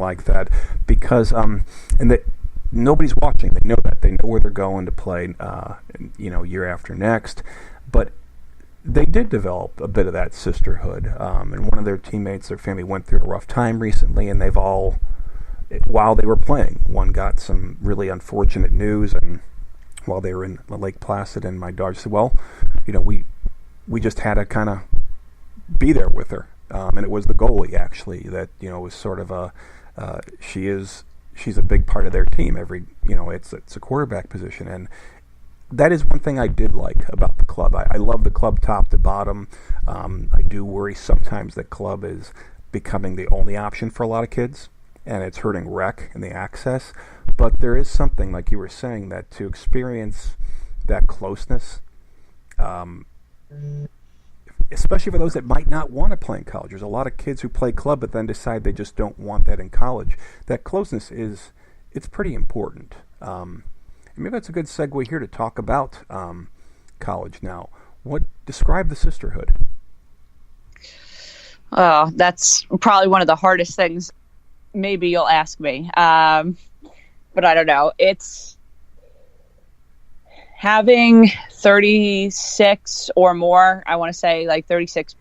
like that, because and that nobody's watching. They know that. They know where they're going to play, year after next. But they did develop a bit of that sisterhood. And one of their teammates, their family went through a rough time recently, and they've all, while they were playing, one got some really unfortunate news, and while they were in Lake Placid, and my daughter said, well, we just had to kind of be there with her. And it was the goalie, actually, that, was sort of she's a big part of their team. It's a quarterback position. And that is one thing I did like about the club. I love the club top to bottom. I do worry sometimes that club is becoming the only option for a lot of kids, and it's hurting rec and the access. But there is something, like you were saying, that to experience that closeness, especially for those that might not want to play in college. There's a lot of kids who play club but then decide they just don't want that in college. That closeness it's pretty important. Maybe that's a good segue here to talk about college now. Describe the sisterhood? Oh, that's probably one of the hardest things maybe you'll ask me. But I don't know. It's having 36 or more, I want to say like 36,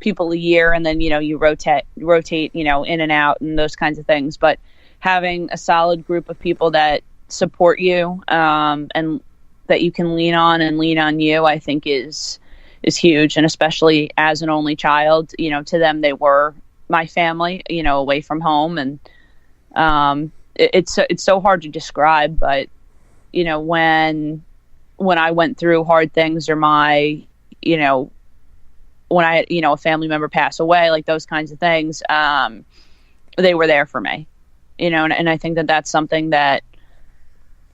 people a year, and then, you rotate, in and out and those kinds of things. But having a solid group of people that support you, and that you can lean on and lean on you, I think is huge. And especially as an only child, to them, they were my family, away from home. And, it's so hard to describe, but, when I went through hard things, or when I had, a family member pass away, like those kinds of things, they were there for me, and I think that that's something that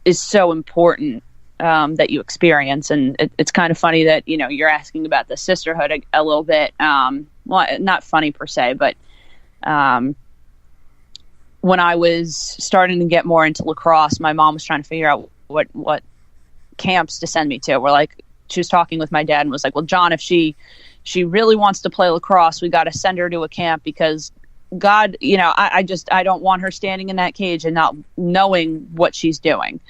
is so important, that you experience. And it's kind of funny that, you're asking about the sisterhood a little bit. Well, not funny per se, but, when I was starting to get more into lacrosse, my mom was trying to figure out what camps to send me to. She was talking with my dad and was like, well, John, if she really wants to play lacrosse, we got to send her to a camp, because God, I don't want her standing in that cage and not knowing what she's doing.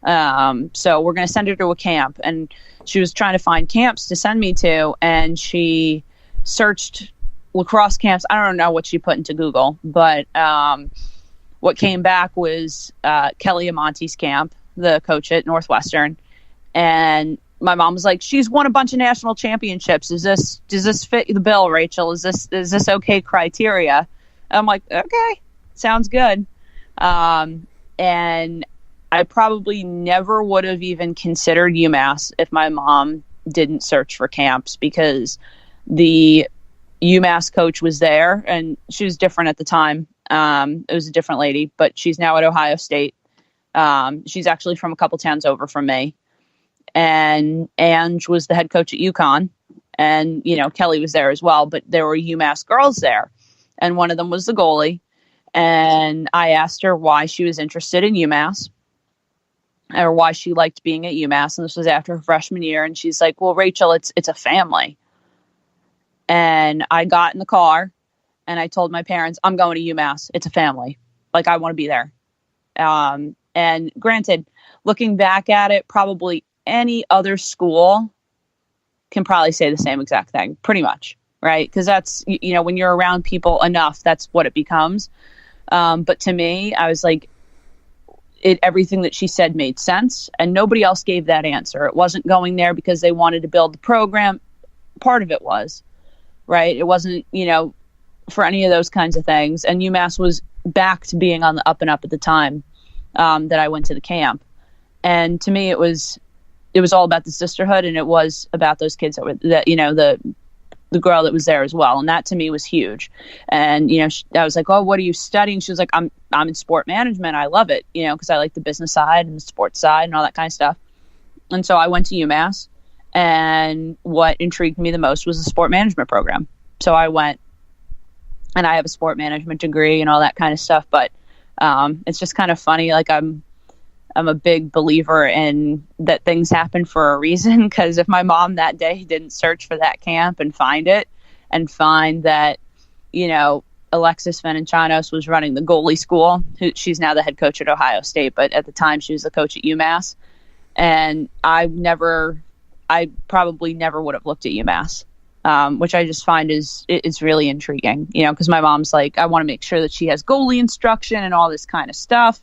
So we're going to send her to a camp. And she was trying to find camps to send me to, and she searched lacrosse camps. I don't know what she put into Google, but what came back was Kelly Amonte's camp, the coach at Northwestern. And my mom was like, she's won a bunch of national championships. Does this fit the bill, Rachel? Is this okay criteria? And I'm like, okay, sounds good. And I probably never would have even considered UMass if my mom didn't search for camps, because the UMass coach was there, and she was different at the time. It was a different lady, but she's now at Ohio State. She's actually from a couple towns over from me. And Ange was the head coach at UConn, and, Kelly was there as well, but there were UMass girls there, and one of them was the goalie. And I asked her why she was interested in UMass, or why she liked being at UMass. And this was after her freshman year. And she's like, well, Rachel, it's a family. And I got in the car and I told my parents, I'm going to UMass. It's a family. I want to be there. And granted, looking back at it, probably any other school can probably say the same exact thing, pretty much, right? Because that's, when you're around people enough, that's what it becomes. But to me, I was like, everything that she said made sense, and nobody else gave that answer. It wasn't going there because they wanted to build the program. Part of it was, right? It wasn't, for any of those kinds of things. And UMass was back to being on the up and up at the time that I went to the camp. And to me, it was all about the sisterhood, and it was about those kids the girl that was there as well. And that to me was huge. And, I was like, oh, what are you studying? She was like, I'm in sport management. I love it, because I like the business side and the sports side and all that kind of stuff. And so I went to UMass, and what intrigued me the most was the sport management program. So I went, and I have a sport management degree and all that kind of stuff. But it's just kind of funny. I'm a big believer in that things happen for a reason, because if my mom that day didn't search for that camp and find it, and find that, Alexis Venenchanos was running the goalie school. She's now the head coach at Ohio State, but at the time she was the coach at UMass. And I probably never would have looked at UMass, which I just find is really intriguing, because my mom's like, I want to make sure that she has goalie instruction and all this kind of stuff.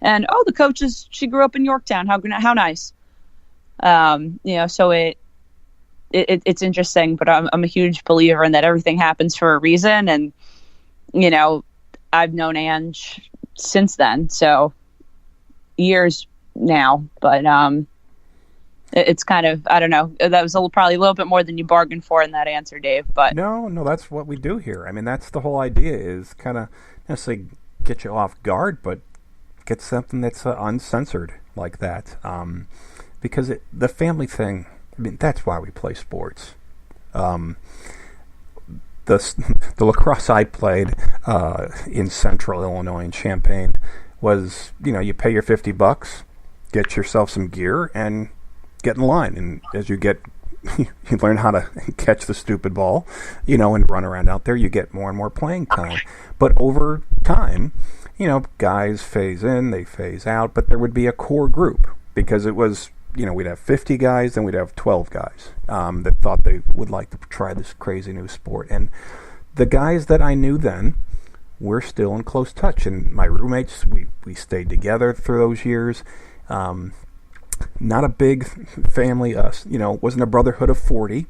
And, the coach she grew up in Yorktown. How nice. So it's interesting, but I'm a huge believer in that everything happens for a reason. And, I've known Ange since then, so years now, but it's kind of, I don't know, that was probably a little bit more than you bargained for in that answer, Dave. But no, that's what we do here. I mean, that's the whole idea, is kind of necessarily get you off guard, but get something that's uncensored like that, because the family thing, I mean, that's why we play sports. The lacrosse I played in Central Illinois in Champaign was, you pay your $50, get yourself some gear, and get in line. And as you learn how to catch the stupid ball, and run around out there, you get more and more playing time. But over time, guys phase in, they phase out, but there would be a core group, because it was, we'd have 50 guys, then we'd have 12 guys that thought they would like to try this crazy new sport. And the guys that I knew then, we're still in close touch. And my roommates, we stayed together through those years. Not a big family, wasn't a brotherhood of 40,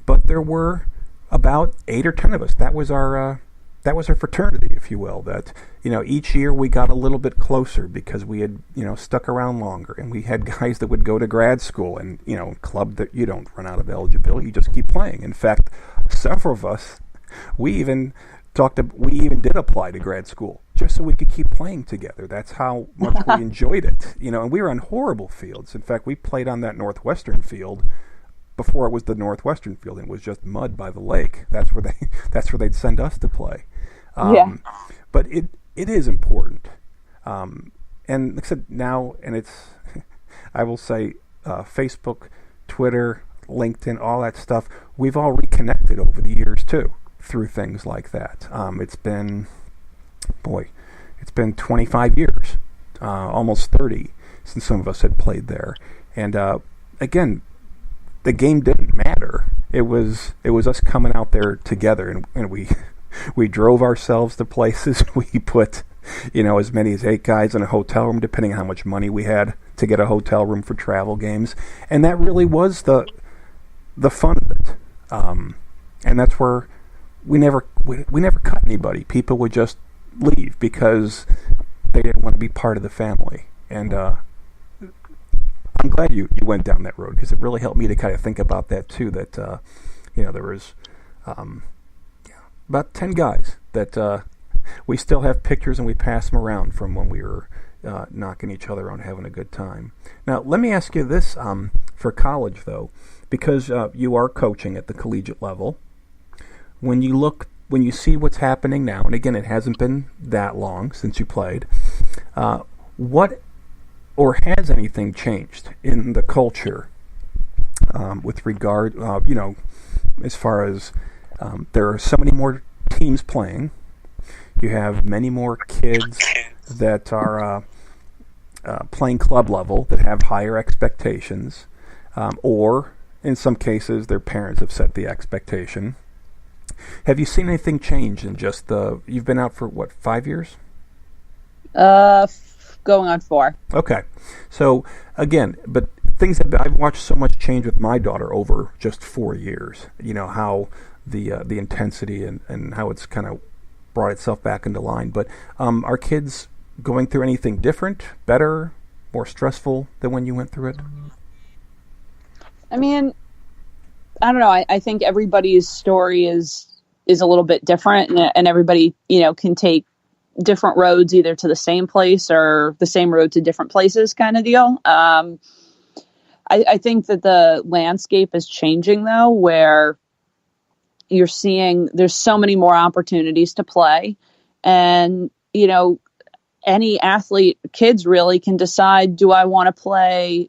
but there were about 8 or 10 of us. That was our fraternity, if you will, that, each year we got a little bit closer because we had, stuck around longer, and we had guys that would go to grad school and, club that you don't run out of eligibility, you just keep playing. In fact, several of us, we even did apply to grad school just so we could keep playing together. That's how much we enjoyed it, and we were on horrible fields. In fact, we played on that Northwestern field before it was the Northwestern field, and it was just mud by the lake. That's where they'd send us to play. But it is important. And like I said, now, and it's, I will say, Facebook, Twitter, LinkedIn, all that stuff, we've all reconnected over the years too, through things like that. It's been 25 years, almost 30, since some of us had played there. And again, the game didn't matter. It was us coming out there together, and we drove ourselves to places. We put, as many as 8 guys in a hotel room, depending on how much money we had to get a hotel room for travel games. And that really was the fun of it. And that's where we never cut anybody. People would just leave because they didn't want to be part of the family. And I'm glad you went down that road, because it really helped me to kind of think about that too, that there was about 10 guys that we still have pictures, and we pass them around from when we were knocking each other out, having a good time. Now, let me ask you this, for college though, because you are coaching at the collegiate level. When you see what's happening now, and again, it hasn't been that long since you played, what or has anything changed in the culture with regard, as far as there are so many more teams playing, you have many more kids that are playing club level that have higher expectations, or in some cases their parents have set the expectation. Have you seen anything change in just you've been out for what, 5 years? Going on 4. Okay. So again, but I've watched so much change with my daughter over just 4 years. How the intensity and how it's kind of brought itself back into line. But are kids going through anything different, better, more stressful than when you went through it? I mean, I don't know. I think everybody's story is a little bit different, and everybody, can take different roads either to the same place or the same road to different places, kind of deal. I think that the landscape is changing though, where you're seeing there's so many more opportunities to play, and any athlete, kids really can decide, do I want to play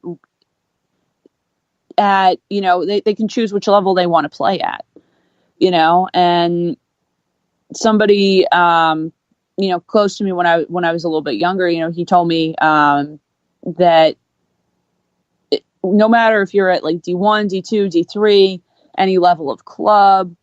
at, they can choose which level they want to play at, and somebody, close to me when I was a little bit younger, he told me that no matter if you're at like D1, D2, D3, any level of club,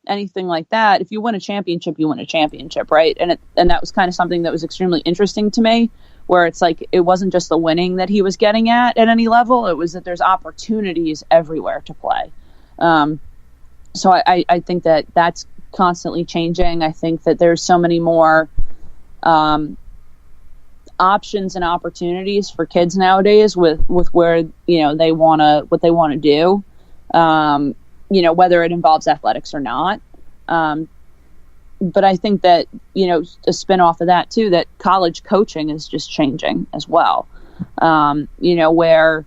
anything like that, if you win a championship, you win a championship, right? And that was kind of something that was extremely interesting to me, where it's like it wasn't just the winning that he was getting at any level, it was that there's opportunities everywhere to play. So I think that that's constantly changing. I think that there's so many more options and opportunities for kids nowadays with where what they want to do, whether it involves athletics or not. But I think that a spin off of that too, that college coaching is just changing as well. Where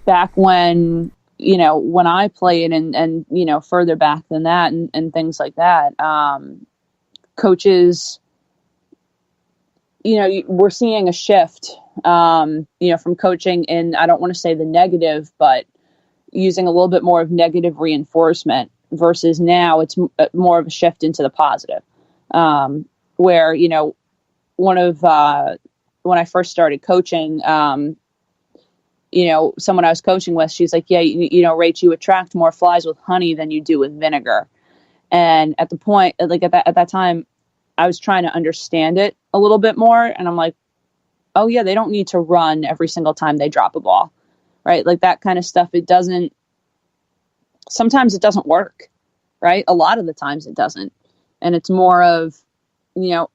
back when when I played and further back than that and things like that, coaches, we're seeing a shift, from coaching in, I don't want to say the negative, but using a little bit more of negative reinforcement versus now it's more of a shift into the positive. Where, when I first started coaching, someone I was coaching with, she's like, yeah, Rach, you attract more flies with honey than you do with vinegar. And at the point, like at that time, I was trying to understand it a little bit more. And I'm like, oh yeah, they don't need to run every single time they drop a ball, right? Like that kind of stuff. Sometimes it doesn't work, right? A lot of the times it doesn't. And it's more of,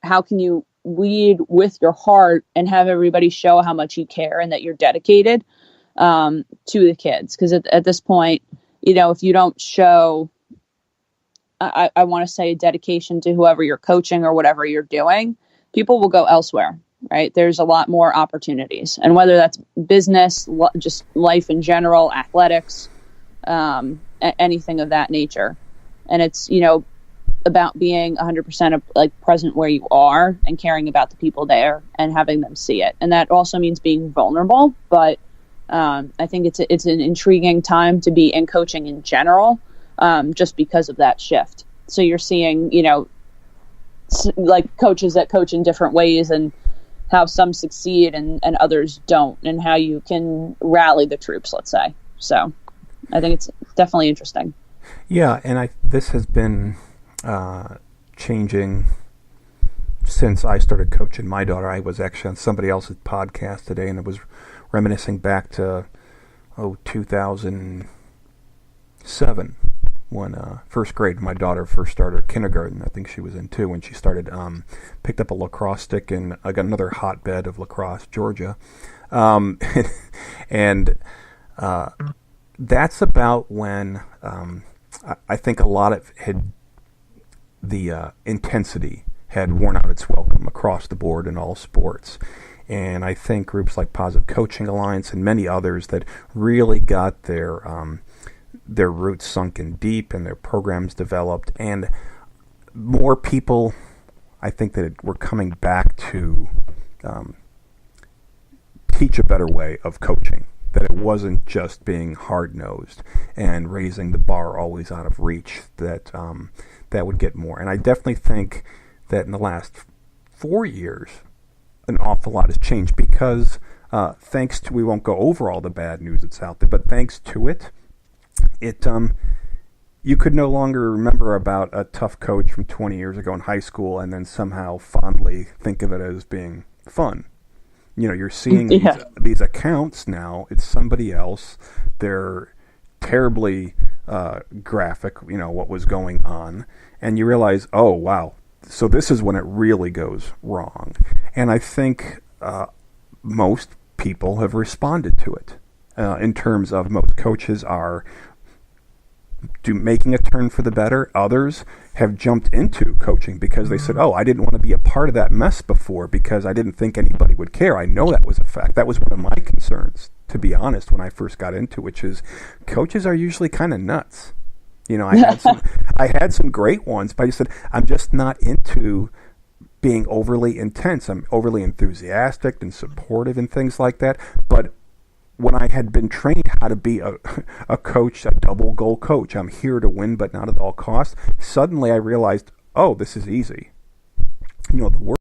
how can you lead with your heart and have everybody show how much you care and that you're dedicated to the kids. Because at this point, if you don't show, I want to say, dedication to whoever you're coaching or whatever you're doing, people will go elsewhere, right? There's a lot more opportunities. And whether that's business, just life in general, athletics, anything of that nature. And it's, about being 100% of like present where you are and caring about the people there and having them see it. And that also means being vulnerable. But I think it's an intriguing time to be in coaching in general, just because of that shift. So you're seeing, like coaches that coach in different ways and how some succeed and others don't, and how you can rally the troops, let's say. So I think it's definitely interesting. Yeah, and this has been changing since I started coaching my daughter. I was actually on somebody else's podcast today, and it was reminiscing back to 2007 when first grade, my daughter first started kindergarten. I think she was in 2 when she started, picked up a lacrosse stick in another hotbed of lacrosse, Georgia. And that's about when I think a lot of the intensity had worn out its welcome across the board in all sports. And I think groups like Positive Coaching Alliance and many others that really got their roots sunken deep and their programs developed, and more people, I think, that were coming back to teach a better way of coaching, that it wasn't just being hard-nosed and raising the bar always out of reach, that would get more. And I definitely think that in the last 4 years, an awful lot has changed because thanks to, we won't go over all the bad news that's out there, but thanks to it, you could no longer remember about a tough coach from 20 years ago in high school and then somehow fondly think of it as being fun. You're seeing these accounts now. It's somebody else. They're terribly graphic, what was going on. And you realize, oh, wow, so this is when it really goes wrong. And I think most people have responded to it in terms of most coaches are making a turn for the better. Others have jumped into coaching because they said, oh, I didn't want to be a part of that mess before because I didn't think anybody would care. I know that was a fact. That was one of my concerns, to be honest, when I first got into it, which is coaches are usually kind of nuts. I had some great ones, but I said, I'm just not into being overly intense. I'm overly enthusiastic and supportive and things like that. But when I had been trained how to be a coach, a double goal coach, I'm here to win, but not at all costs. Suddenly I realized, oh, this is easy. The